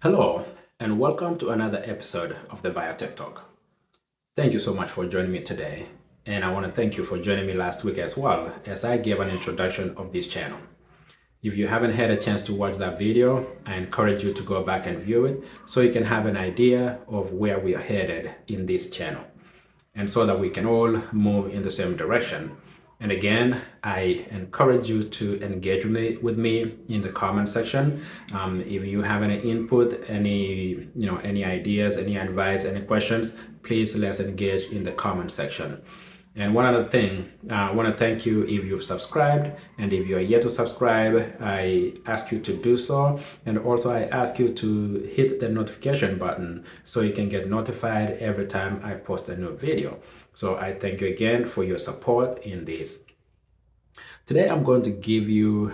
Hello, and welcome to another episode of the Biotech Talk. Thank you so much for joining me today, and I want to thank you for joining me last week as well, as I gave an introduction of this channel. If you haven't had a chance to watch that video, I encourage you to go back and view it so you can have an idea of where we are headed in this channel, and so that we can all move in the same direction. And again, I encourage you to engage with me in the comment section. If you have any input, any ideas, any advice, any questions, please let's engage in the comment section. And one other thing, I want to thank you if you've subscribed, and if you are yet to subscribe, I ask you to do so. And also I ask you to hit the notification button so you can get notified every time I post a new video. So I thank you again for your support in this. Today I'm going to give you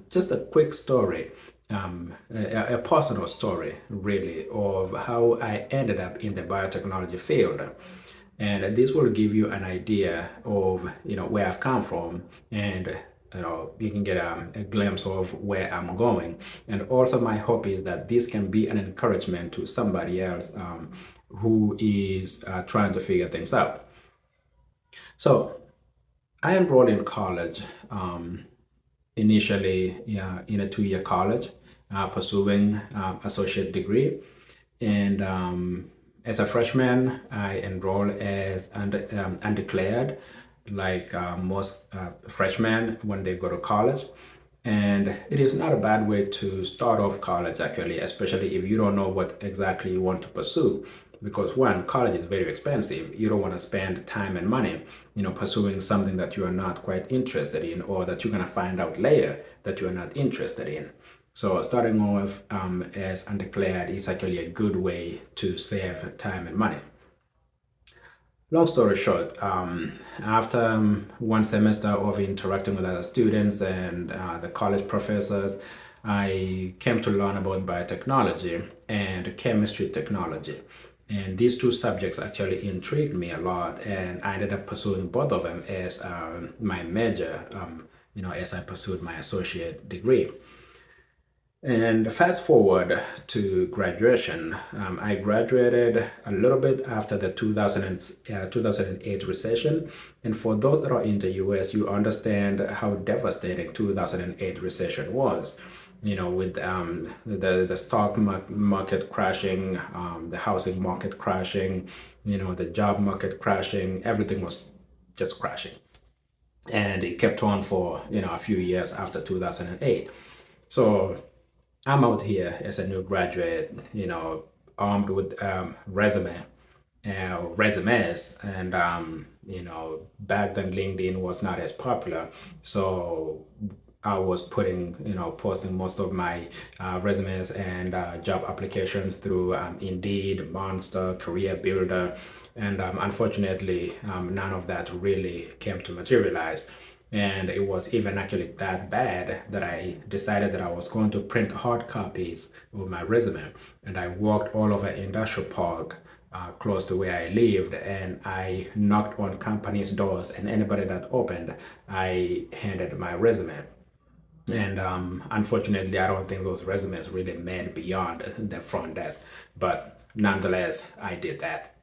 just a quick story, a personal story really, of how I ended up in the biotechnology field. And this will give you an idea of where I've come from, and you can get a glimpse of where I'm going. And also my hope is that this can be an encouragement to somebody else who is trying to figure things out. So I enrolled in college initially in a 2-year college, pursuing associate degree. And as a freshman, I enrolled as undeclared, like most freshmen when they go to college. And it is not a bad way to start off college, actually, especially if you don't know what exactly you want to pursue. Because one, college is very expensive. You don't want to spend time and money, pursuing something that you are not quite interested in, or that you're going to find out later that you are not interested in. So starting off as undeclared is actually a good way to save time and money. Long story short, after one semester of interacting with other students and the college professors, I came to learn about biotechnology and chemistry technology. And these two subjects actually intrigued me a lot, and I ended up pursuing both of them as my major, as I pursued my associate degree. And fast forward to graduation, I graduated a little bit after the 2008 recession. And for those that are in the US, you understand how devastating 2008 recession was. With the stock market crashing, the housing market crashing, the job market crashing, everything was just crashing. And it kept on for, a few years after 2008. So I'm out here as a new graduate, armed with resumes, and back then LinkedIn was not as popular, so I was posting most of my resumes and job applications through Indeed, Monster, Career Builder, and unfortunately, none of that really came to materialize. And it was even actually that bad that I decided that I was going to print hard copies of my resume. And I walked all over Industrial Park, close to where I lived, and I knocked on companies' doors, and anybody that opened, I handed my resume. And unfortunately, I don't think those resumes really made beyond the front desk. But nonetheless, I did that.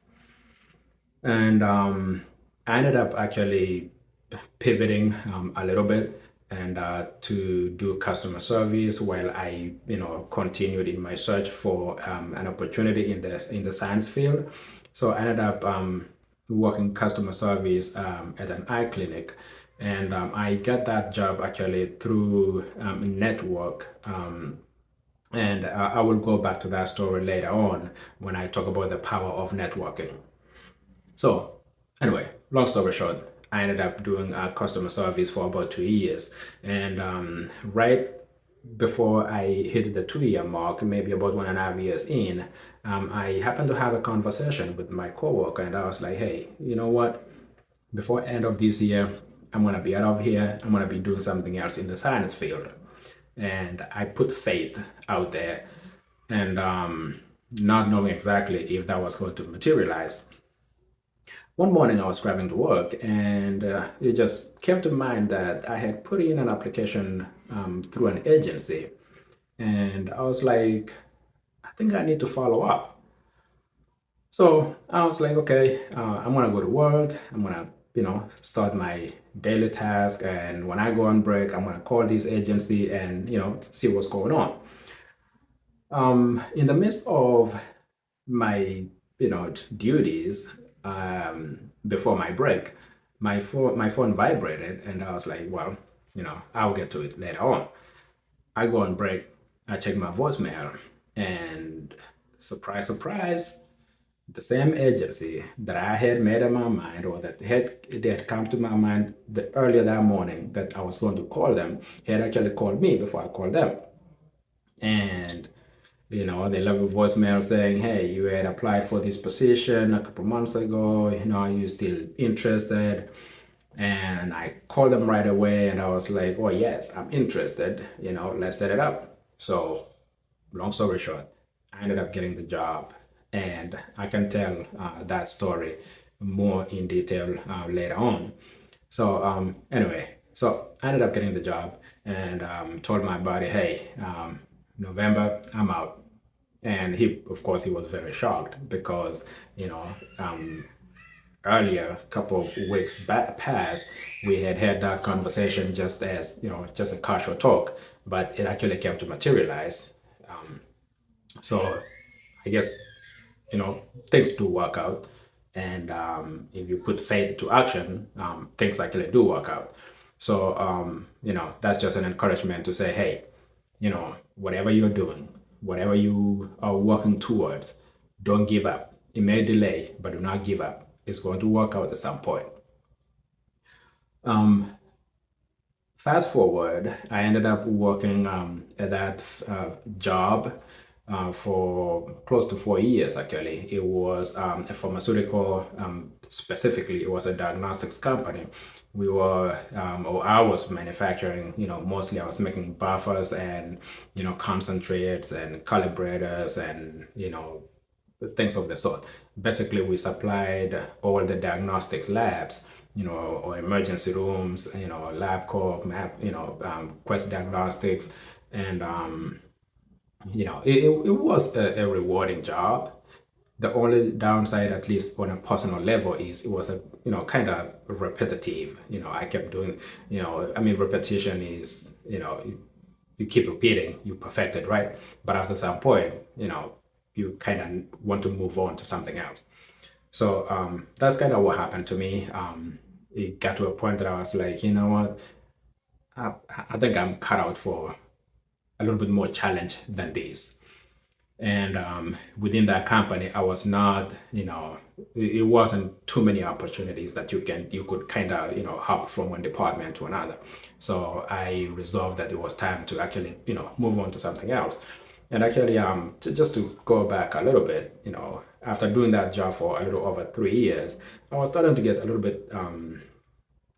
And I ended up actually pivoting a little bit and to do customer service while I continued in my search for an opportunity in the science field. So I ended up working customer service at an eye clinic, and I got that job actually through network. And I will go back to that story later on when I talk about the power of networking. So anyway, long story short, I ended up doing customer service for about 2 years. And right before I hit the 2 year mark, maybe about 1.5 years in, I happened to have a conversation with my coworker, and I was like, hey, you know what? Before end of this year, I'm gonna be out of here. I'm gonna be doing something else in the science field. And I put faith out there, and not knowing exactly if that was going to materialize. One morning I was driving to work, and it just came to mind that I had put in an application through an agency. And I was like, think I need to follow up. So I was like, okay, I'm gonna go to work. I'm gonna, start my daily task. And when I go on break, I'm gonna call this agency and, see what's going on. In the midst of my, duties, before my break, my phone vibrated, and I was like, well, I'll get to it later on. I go on break, I check my voicemail, and surprise, surprise, the same agency that I had made in my mind, or that had come to my mind earlier that morning that I was going to call them, had actually called me before I called them. And they left a voicemail saying, hey, you had applied for this position a couple months ago, are you still interested? And I called them right away, and I was like, oh yes, I'm interested, let's set it up. So long story short, I ended up getting the job, and I can tell that story more in detail later on. So anyway, so I ended up getting the job, and told my body, hey, November, I'm out. And he, of course, he was very shocked because, you know, um, earlier, a couple of weeks back past, we had had that conversation just as, just a casual talk, but it actually came to materialize. Um, so I guess, you know, things do work out. And if you put faith to action, things actually do work out. So, that's just an encouragement to say, hey, whatever you're doing, whatever you are working towards, don't give up. It may delay, but do not give up. It's going to work out at some point. Um, Fast forward, I ended up working at that job for close to 4 years, actually. It was a pharmaceutical, specifically, it was a diagnostics company. Or I was manufacturing, mostly I was making buffers and, concentrates and calibrators and, things of the sort. Basically, we supplied all the diagnostics labs, or emergency rooms, LabCorp, Quest Diagnostics, and it was a rewarding job. The only downside, at least on a personal level, is it was a kind of repetitive. I kept doing, I mean, repetition is, you keep repeating, you perfect it, right? But after some point, you kind of want to move on to something else. So that's kind of what happened to me. It got to a point that I was like, you know what, I, I think I'm cut out for a little bit more challenge than this. And within that company, I was not, it wasn't too many opportunities that you could kind of, hop from one department to another. So I resolved that it was time to actually, move on to something else. And actually, just to go back a little bit, after doing that job for a little over 3 years, I was starting to get a little bit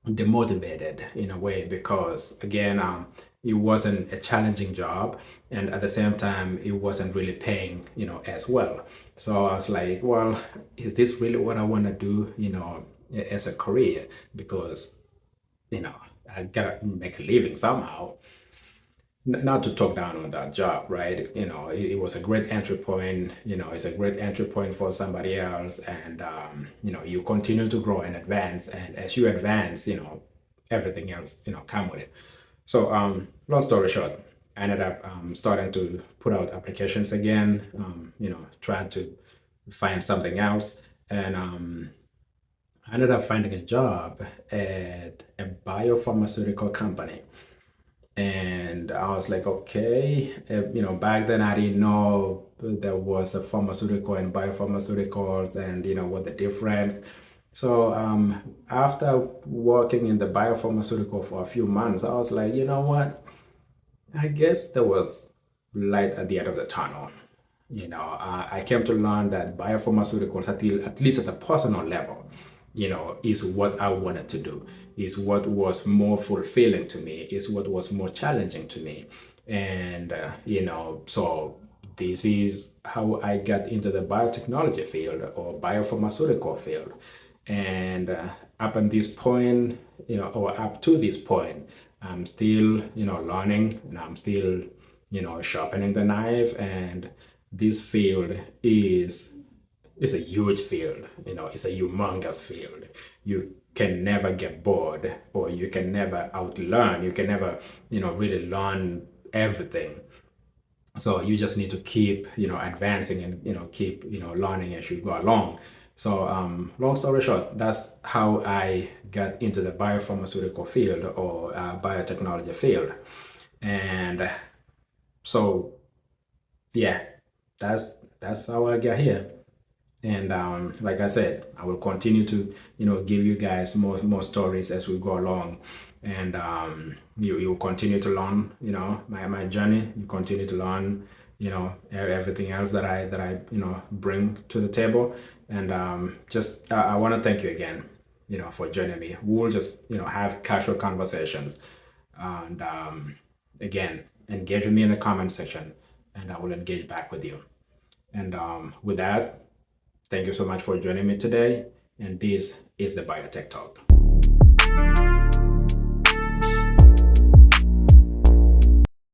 demotivated in a way because, again, it wasn't a challenging job, and at the same time, it wasn't really paying, as well. So I was like, well, is this really what I want to do, as a career? Because, you know, I gotta make a living somehow. Not to talk down on that job, right? It was a great entry point. It's a great entry point for somebody else, and you continue to grow and advance. And as you advance, everything else, come with it. So, long story short, I ended up starting to put out applications again. Trying to find something else, and I ended up finding a job at a biopharmaceutical company. And I was like, okay, back then I didn't know there was a pharmaceutical and biopharmaceuticals and, what the difference. So after working in the biopharmaceutical for a few months, I was like, you know what? I guess there was light at the end of the tunnel. I came to learn that biopharmaceuticals, at least at the personal level, is what I wanted to do, is what was more fulfilling to me, is what was more challenging to me. And, so this is how I got into the biotechnology field or biopharmaceutical field. And up at this point, or up to this point, I'm still, learning, and I'm still, sharpening the knife. And this field is a huge field. It's a humongous field. You can never get bored, or you can never outlearn. You can never, really learn everything. So you just need to keep, advancing, and, keep, learning as you go along. So long story short, that's how I got into the biopharmaceutical field, or biotechnology field. And so, yeah, that's how I got here. And like I said, I will continue to, give you guys more stories as we go along. And you continue to learn, my journey. You continue to learn, everything else that I bring to the table. And just I want to thank you again, for joining me. We'll just, have casual conversations. And again, engage with me in the comment section, and I will engage back with you. And with that, thank you so much for joining me today. And this is the Biotech Talk.